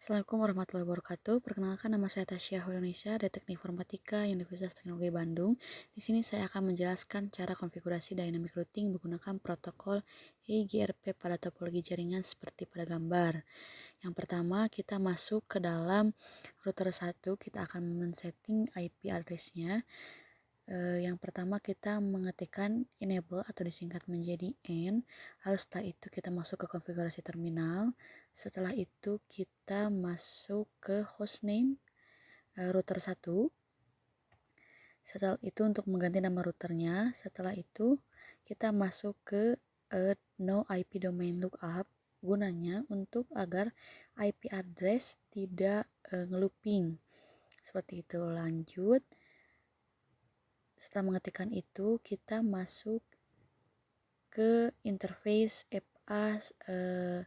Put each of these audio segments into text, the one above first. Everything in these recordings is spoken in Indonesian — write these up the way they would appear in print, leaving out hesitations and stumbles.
Assalamualaikum warahmatullahi wabarakatuh. Perkenalkan, nama saya Tasya Indonesia dari Teknik Informatika Universitas Teknologi Bandung. Di sini saya akan menjelaskan cara konfigurasi dynamic routing menggunakan protokol EIGRP pada topologi jaringan seperti pada gambar. Yang pertama, kita masuk ke dalam router 1, kita akan men-setting IP address-nya. Yang pertama kita mengetikkan enable atau disingkat menjadi N. Lalu setelah itu kita masuk ke konfigurasi terminal. Setelah itu kita masuk ke hostname router 1. Setelah itu untuk mengganti nama routernya. Setelah itu kita masuk ke no IP domain lookup. Gunanya untuk agar IP address tidak ngelooping. Seperti itu. Lanjut. Setelah mengetikkan itu, kita masuk ke interface FA1/0.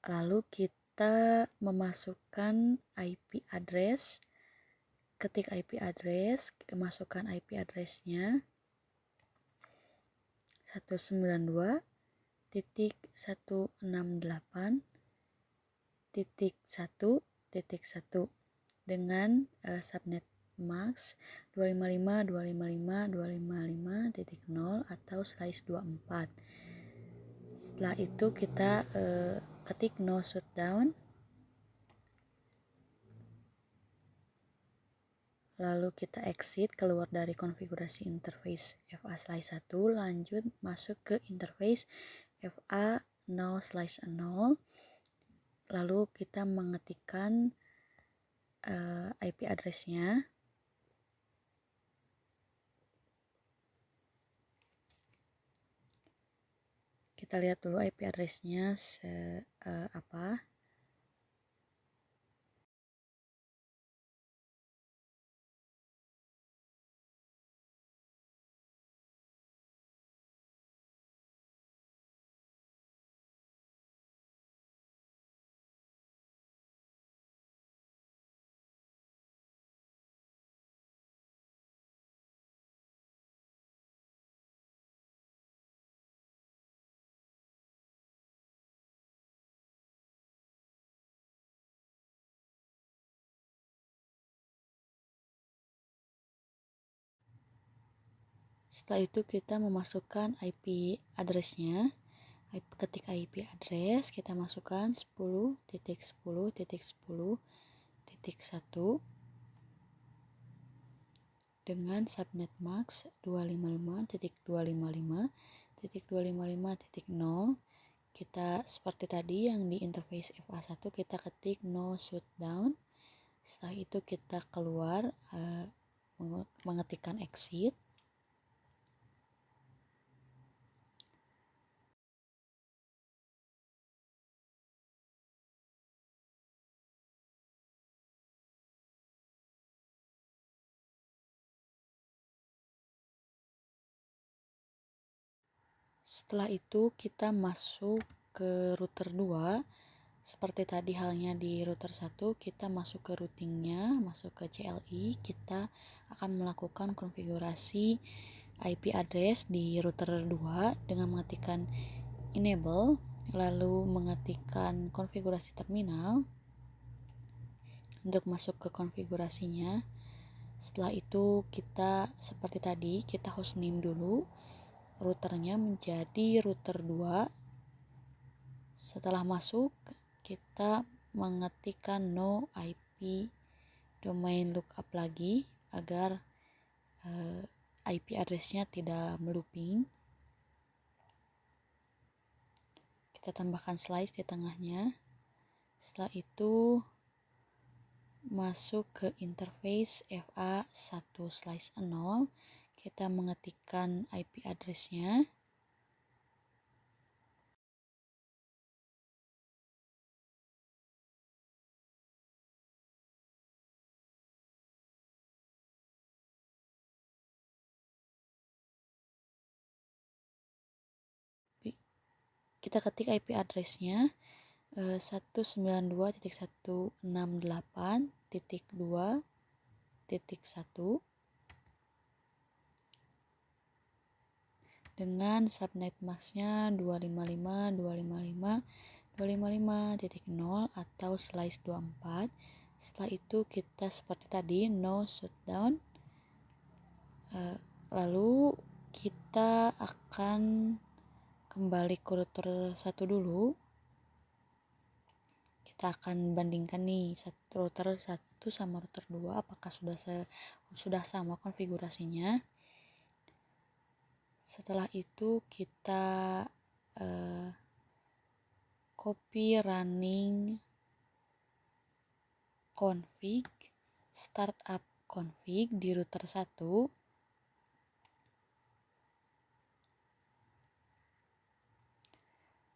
Lalu kita memasukkan IP address, ketik IP address, masukkan IP address-nya 192.168.1.1 dengan subnet max 255.255.255.0 atau /24. Setelah itu kita ketik no shutdown, lalu kita exit keluar dari konfigurasi interface FA/1, lanjut masuk ke interface FA0/0, lalu kita mengetikkan IP address-nya. Kita lihat dulu IP address-nya apa. Setelah itu kita memasukkan IP address-nya. Ketik IP address, kita masukkan 10.10.10.1 dengan subnet max 255.255.255.0. Kita seperti tadi yang di interface FA1, kita ketik no shutdown. Setelah itu kita keluar mengetikkan exit. Setelah itu kita masuk ke router 2. Seperti tadi halnya di router 1, kita masuk ke routingnya, masuk ke CLI, kita akan melakukan konfigurasi IP address di router 2 dengan mengetikkan enable, lalu mengetikkan konfigurasi terminal untuk masuk ke konfigurasinya. Setelah itu kita seperti tadi, kita hostname dulu routernya menjadi router 2. Setelah masuk, kita mengetikkan no IP domain lookup lagi agar IP address-nya tidak melooping. Kita tambahkan slice di tengahnya. Setelah itu masuk ke interface FA1/0, kita mengetikkan IP address-nya. Kita ketik IP address-nya 192.168.2.1. dengan subnet masknya 255.255.255.0 atau slice 24. Setelah itu kita seperti tadi no shutdown. Lalu kita akan kembali ke router 1 dulu. Kita akan bandingkan nih router 1 sama router 2 apakah sudah sama konfigurasinya. Setelah itu kita copy running config startup config di router 1.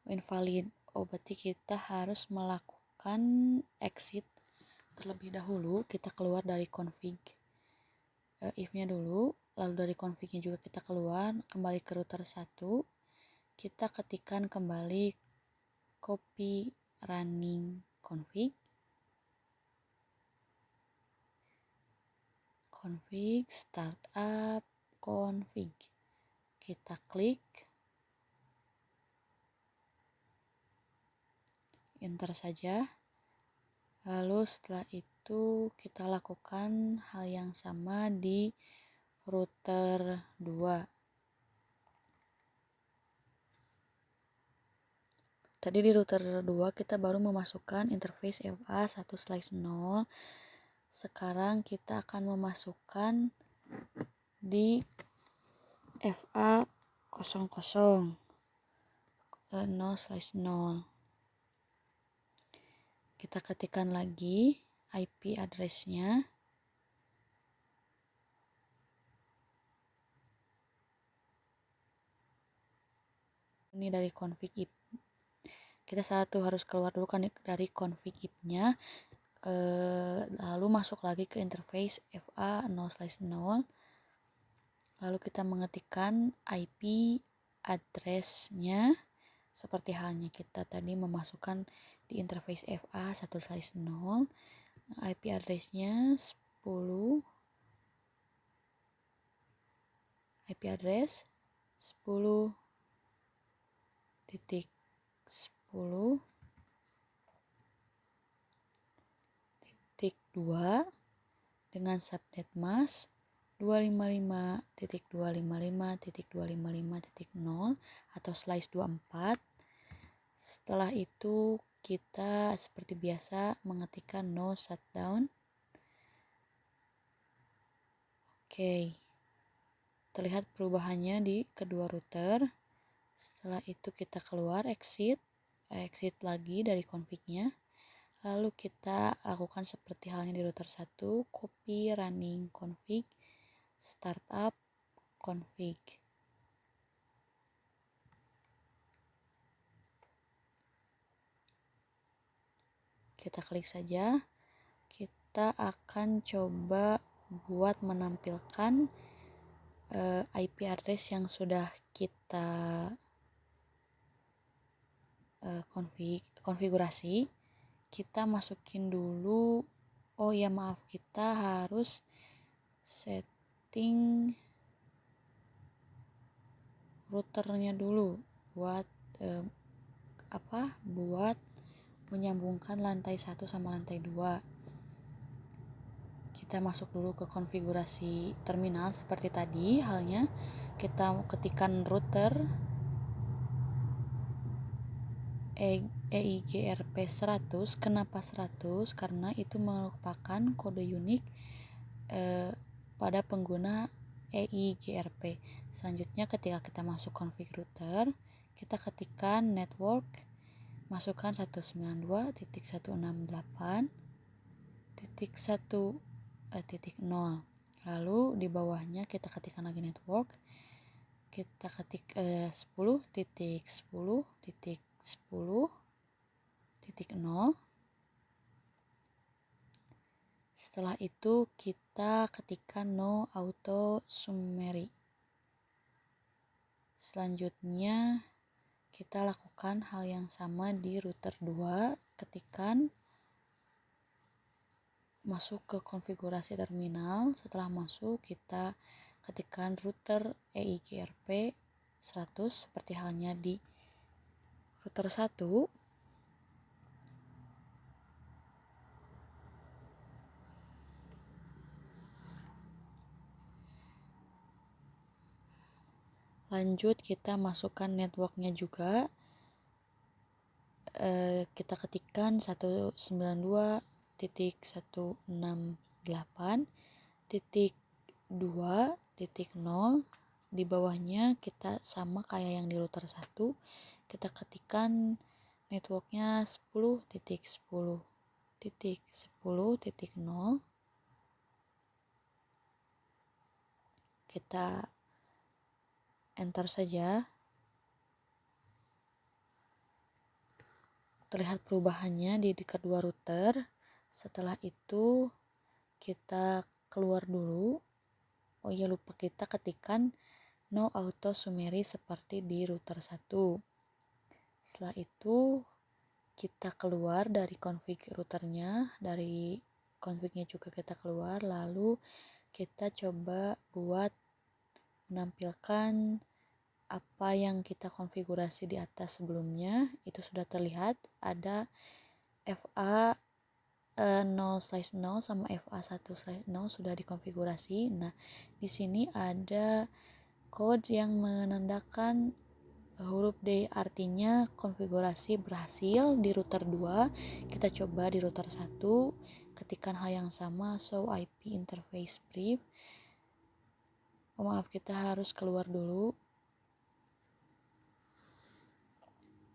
Invalid. Berarti kita harus melakukan exit terlebih dahulu. Kita keluar dari config if-nya dulu, lalu dari config-nya juga kita keluar, kembali ke router 1. Kita ketikkan kembali copy running config startup config. Kita klik enter saja. Lalu setelah itu kita lakukan hal yang sama di router 2. Tadi di router 2 kita baru memasukkan interface FA1/0. Sekarang kita akan memasukkan di FA00 0/0. Kita ketikkan lagi IP address-nya. Ini dari config IP. Kita harus keluar dulu kan dari config IP-nya. Lalu masuk lagi ke interface FA0/0. Lalu kita mengetikkan IP address-nya seperti halnya kita tadi memasukkan di interface FA1/0. IP address-nya 10 IP address 10.10.2 dengan subnet mask 255.255.255.0 atau slice 24. Setelah itu kita seperti biasa mengetikkan no shutdown. Oke. Terlihat perubahannya di kedua router. Setelah itu kita keluar exit lagi dari config-nya. Lalu kita lakukan seperti halnya di router 1, copy running config startup config. Kita klik saja. Kita akan coba buat menampilkan IP address yang sudah kita konfigurasi. Kita masukin dulu. Oh ya maaf, kita harus setting routernya dulu buat buat menyambungkan lantai 1 sama lantai 2. Kita masuk dulu ke konfigurasi terminal seperti tadi halnya. Kita ketikkan router EIGRP 100. Kenapa 100? Karena itu merupakan kode unik pada pengguna EIGRP. Selanjutnya ketika kita masuk config router, kita ketikkan network, masukkan 192.168.1.0. Lalu di bawahnya kita ketikkan lagi network. Kita ketik 10.10.10.0. Setelah itu kita ketikkan no auto summary. Selanjutnya kita lakukan hal yang sama di router 2. Ketikkan masuk ke konfigurasi terminal. Setelah masuk kita ketikkan router EIGRP 100 seperti halnya di router 1. Lanjut kita masukkan networknya juga. Kita ketikkan 192.168.2.0. Di bawahnya kita sama kayak yang di router 1, kita ketikkan networknya 10.10.10.0. Kita enter saja. Terlihat perubahannya di kedua router. Setelah itu kita keluar dulu. Oh iya, lupa kita ketikkan no auto summary seperti di router 1. Setelah itu kita keluar dari config routernya, dari confignya juga kita keluar, lalu kita coba buat menampilkan apa yang kita konfigurasi di atas sebelumnya. Itu sudah terlihat ada FA 0/0 sama FA 1/0 sudah dikonfigurasi. Nah, di sini ada code yang menandakan huruf D, artinya konfigurasi berhasil di router 2. Kita coba di router 1, ketikkan hal yang sama, show IP interface brief. Oh, maaf, kita harus keluar dulu.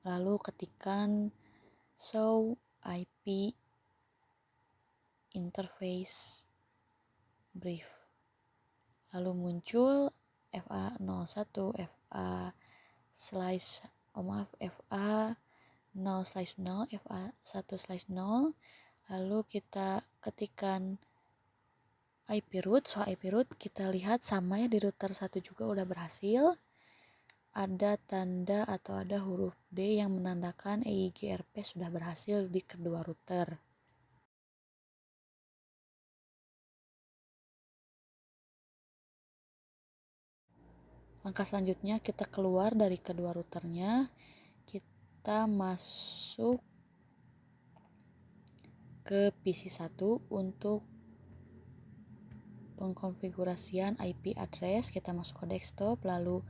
Lalu ketikkan show IP interface brief. Lalu muncul FA01, FA slash FA 0/0, FA 1/0. Lalu kita ketikkan IP root. So IP root kita lihat sama ya di router 1 juga udah berhasil. Ada tanda atau ada huruf D yang menandakan EIGRP sudah berhasil di kedua router. Langkah selanjutnya kita keluar dari kedua routernya, kita masuk ke PC1 untuk pengkonfigurasian IP address. Kita masuk ke desktop, lalu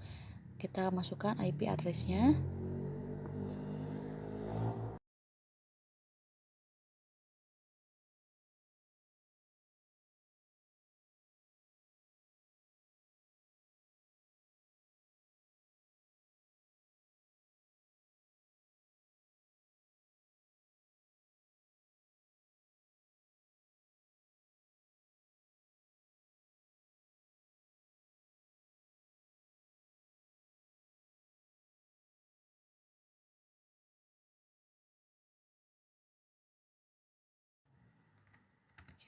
kita masukkan IP addressnya.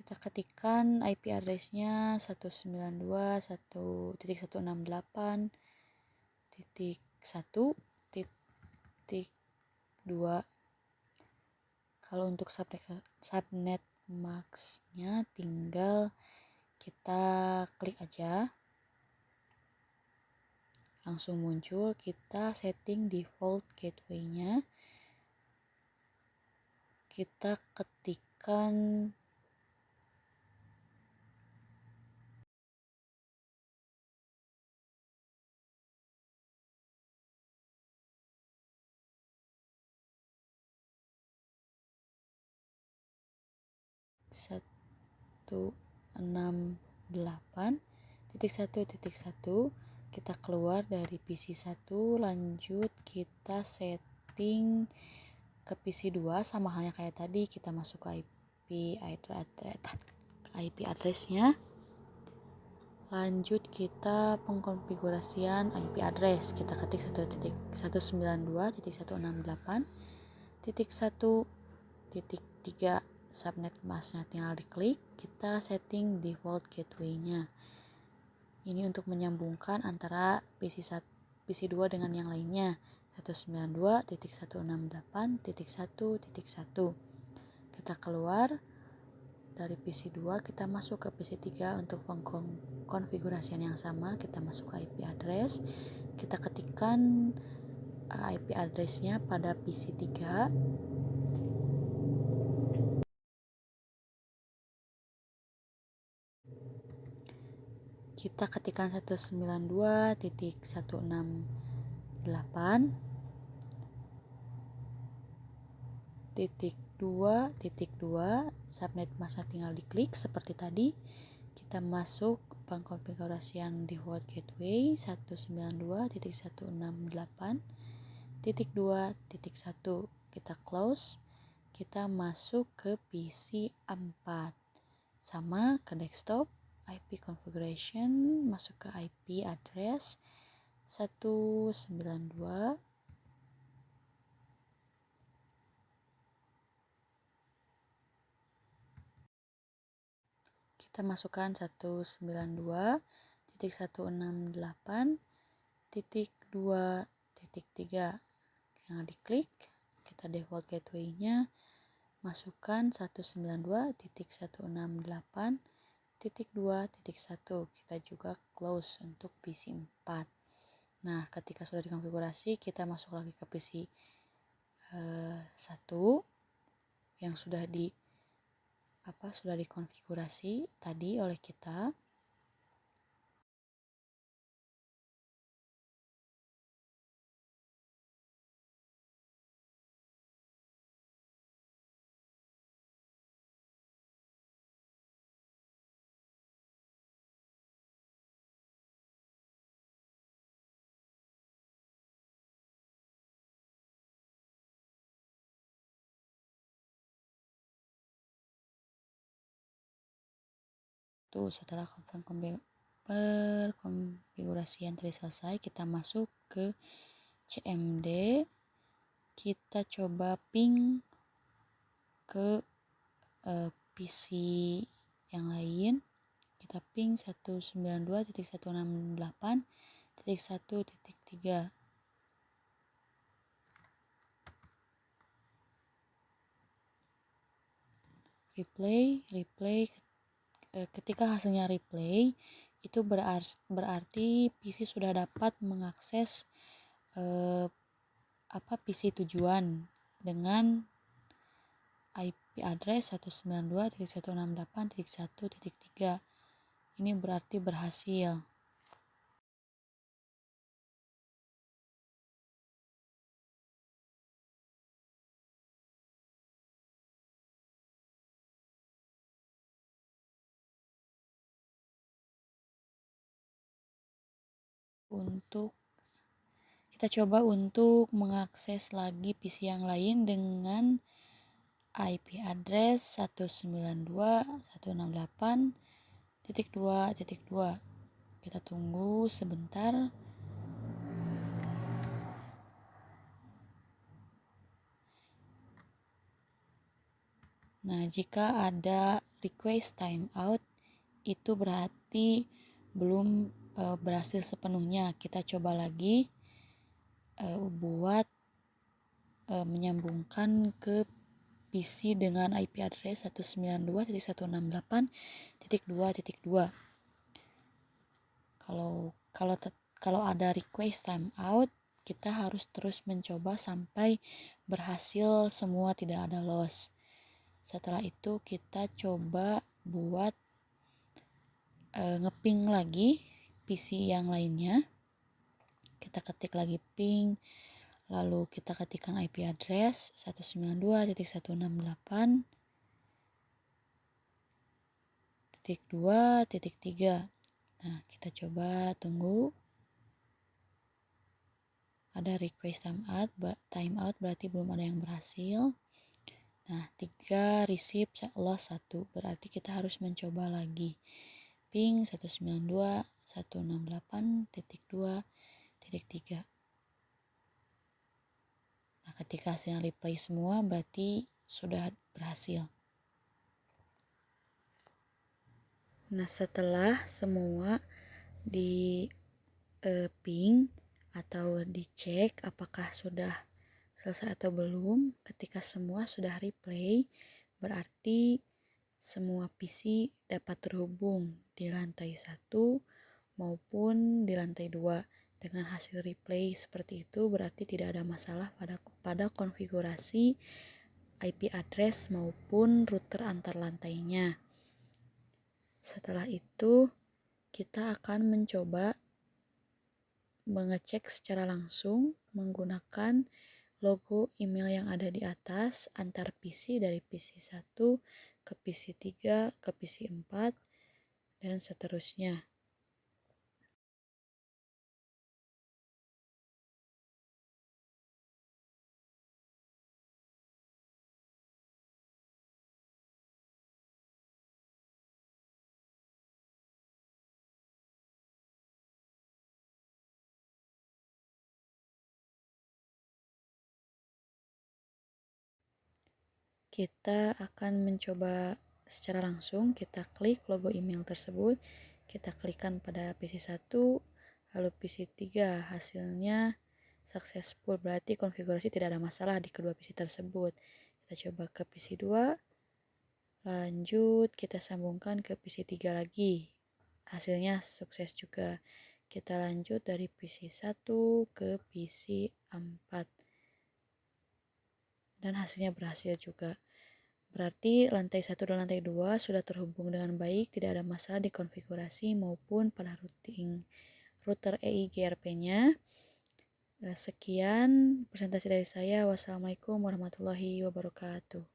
Kita ketikkan IP addressnya 192.168.1.2. Kalau untuk subnet max-nya tinggal kita klik aja, langsung muncul. Kita setting default gateway-nya, kita ketikkan 168.1.1. Kita keluar dari PC1, lanjut kita setting ke PC2 sama halnya kayak tadi, kita masuk ke IP address-nya. Lanjut kita pengkonfigurasian IP address. Kita ketik 192.168.1.1.3 subnet masknya, tinggal diklik. Kita setting default gateway-nya. Ini untuk menyambungkan antara PC2 dengan yang lainnya. 192.168.1.1. Kita keluar dari PC2, kita masuk ke PC3 untuk pengkonfigurasian yang sama. Kita masuk ke IP address, kita ketikkan IP address-nya pada PC 3. Kita ketikkan 192.168.2.2, subnet mask tinggal diklik seperti tadi. Kita masuk pengkonfigurasian default gateway 192.168.2.1. Kita close, kita masuk ke PC 4, sama ke desktop, IP configuration, masuk ke IP address 192. Kita masukkan 192.168.2.3. Yang diklik, kita default gateway-nya, masukkan 192.168.2.1. Kita juga close untuk PC 4. Nah, ketika sudah dikonfigurasi, kita masuk lagi ke PC 1 yang sudah dikonfigurasi tadi oleh kita. Setelah perkonfigurasian tadi selesai, kita masuk ke CMD. Kita coba ping ke PC yang lain. Kita ping 192.168.1.3. replay. Ketika hasilnya replay, itu berarti PC sudah dapat mengakses PC tujuan dengan IP address 192.168.1.3. Ini berarti berhasil. Kita coba untuk mengakses lagi PC yang lain dengan IP address 192.168.2.2. Kita tunggu sebentar. Nah, jika ada request timeout, itu berarti belum berhasil sepenuhnya. Kita coba lagi buat menyambungkan ke PC dengan IP address 192.168.2.2. Kalau ada request timeout, kita harus terus mencoba sampai berhasil semua, tidak ada loss. Setelah itu kita coba buat ngeping lagi PC yang lainnya. Kita ketik lagi ping, lalu kita ketikkan IP address 192.168.2.3. Nah, kita coba tunggu. Ada request timeout berarti belum ada yang berhasil. Nah, 3 receive loss 1 berarti kita harus mencoba lagi. Ping 192.168.2.3. Nah, ketika hasilnya replay semua berarti sudah berhasil. Nah, setelah semua di ping atau dicek apakah sudah selesai atau belum, ketika semua sudah replay berarti semua PC dapat terhubung di lantai 1 maupun di lantai 2. Dengan hasil replay seperti itu berarti tidak ada masalah pada konfigurasi IP address maupun router antar lantainya. Setelah itu kita akan mencoba mengecek secara langsung menggunakan logo email yang ada di atas antar PC dari PC 1 ke PC 3 ke PC 4 dan seterusnya. Kita akan mencoba secara langsung, kita klik logo email tersebut, kita klikkan pada PC 1, lalu PC 3, hasilnya successful, berarti konfigurasi tidak ada masalah di kedua PC tersebut. Kita coba ke PC 2, lanjut kita sambungkan ke PC 3 lagi, hasilnya sukses juga. Kita lanjut dari PC 1 ke PC 4, dan hasilnya berhasil juga. Berarti lantai 1 dan lantai 2 sudah terhubung dengan baik, tidak ada masalah di konfigurasi maupun pada router EIGRP-nya. Sekian presentasi dari saya. Wassalamualaikum warahmatullahi wabarakatuh.